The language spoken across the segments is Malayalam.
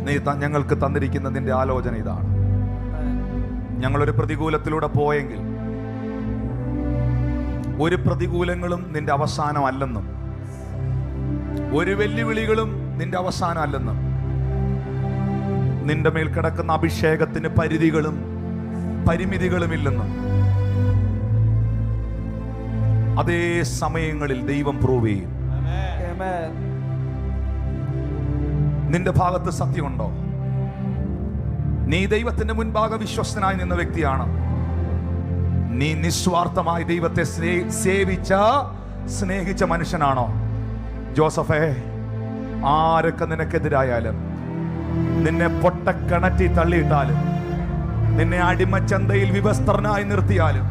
നീ ഞങ്ങൾക്ക് തന്നിരിക്കുന്ന നിന്റെ ആലോചന ഇതാണ്. ഞങ്ങളൊരു പ്രതികൂലത്തിലൂടെ പോയെങ്കിൽ ഒരു പ്രതികൂലങ്ങളും നിന്റെ അവസാനം അല്ലെന്നും, ഒരു വെല്ലുവിളികളും നിന്റെ അവസാനം അല്ലെന്നും, നിന്റെ മേൽ കിടക്കുന്ന അഭിഷേകത്തിന് പരിധികളും പരിമിതികളും ഇല്ലെന്നും അതേ സമയങ്ങളിൽ ദൈവം പ്രൂവ് ചെയ്യും. നിന്റെ ഭാഗത്ത് സത്യമുണ്ടോ? നീ ദൈവത്തിന്റെ മുൻപാകെ വിശ്വസ്തനായി നിന്ന വ്യക്തിയാണ്. നീ നിസ്വാർത്ഥമായി ദൈവത്തെ സ്നേഹിച്ച മനുഷ്യനാണോ? ജോസഫേ, ആരൊക്കെ നിനക്കെതിരായാലും, നിന്നെ പൊട്ടക്കിണറ്റി തള്ളിയിട്ടാലും, നിന്നെ അടിമച്ചന്തയിൽ വിവസ്ത്രനായി നിർത്തിയാലും,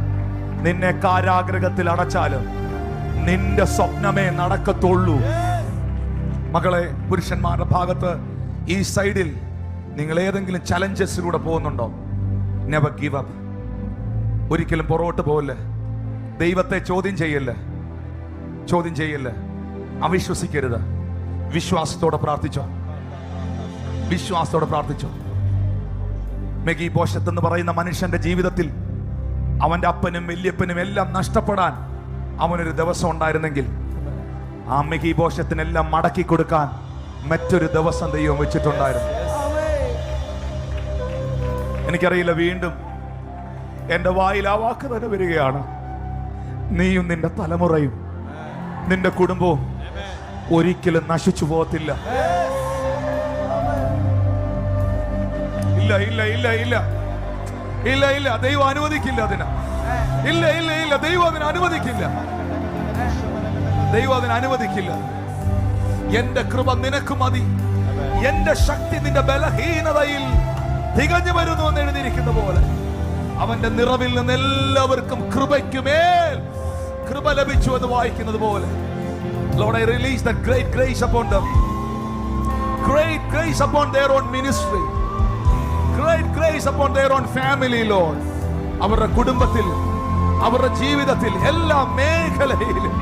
നിന്നെ കാരാഗ്രഹത്തിൽ അടച്ചാലും, നിന്റെ സ്വപ്നമേ നടക്കത്തുള്ളൂ. മകളെ, പുരുഷന്മാരുടെ ഭാഗത്ത് ഈ സൈഡിൽ നിങ്ങൾ ഏതെങ്കിലും ചലഞ്ചസിലൂടെ പോകുന്നുണ്ടോ? Never give up. ഒരിക്കലും പുറകോട്ട് പോകല്ലേ. ദൈവത്തെ ചോദ്യം ചെയ്യല്ലേ. അവിശ്വസിക്കരുത്. വിശ്വാസത്തോടെ പ്രാർത്ഥിച്ചോ. മെഗീബോശത്ത് എന്ന് പറയുന്ന മനുഷ്യന്റെ ജീവിതത്തിൽ അവന്റെ അപ്പനും വല്യപ്പനും എല്ലാം നഷ്ടപ്പെടാൻ അവനൊരു ദിവസം ഉണ്ടായിരുന്നെങ്കിൽ, ആ മെഗീബോശത്തിനെല്ലാം മടക്കി കൊടുക്കാൻ മറ്റൊരു ദിവസം ദൈവം വെച്ചിട്ടുണ്ടായിരുന്നു. എനിക്കറിയില്ല, വീണ്ടും എന്റെ വായിൽ ആ വാക്ക് തന്നെ വരികയാണ്. നീയും നിന്റെ തലമുറയും നിന്റെ കുടുംബവും ഒരിക്കലും നശിച്ചു പോകത്തില്ല. ഇല്ല ഇല്ല ഇല്ല ഇല്ല ഇല്ല ഇല്ല ദൈവം അനുവദിക്കില്ല അതിന്. ഇല്ല ഇല്ല ഇല്ല ദൈവം അതിന് അനുവദിക്കില്ല. ദൈവം അതിന് അനുവദിക്കില്ല. എന്റെ കൃപ നിനക്ക് മതി, എന്റെ ശക്തി നിന്റെ ബലഹീനതയിൽ തികഞ്ഞു വരുന്നു എന്ന് എഴുതിയിരിക്കുന്ന പോലെ, അവന്റെ നിറവിൽ നിന്ന് എല്ലാവർക്കും കൃപയ്ക്കുമേൽ കൃപ ലഭിച്ചു എന്ന് വായിക്കുന്നത് പോലെ, Lord, I release that great grace upon them. Great grace upon their own ministry. Great grace upon their own family, Lord. അവരുടെ കുടുംബത്തിൽ, അവരുടെ ജീവിതത്തിൽ, എല്ലാ മേഖലയിലും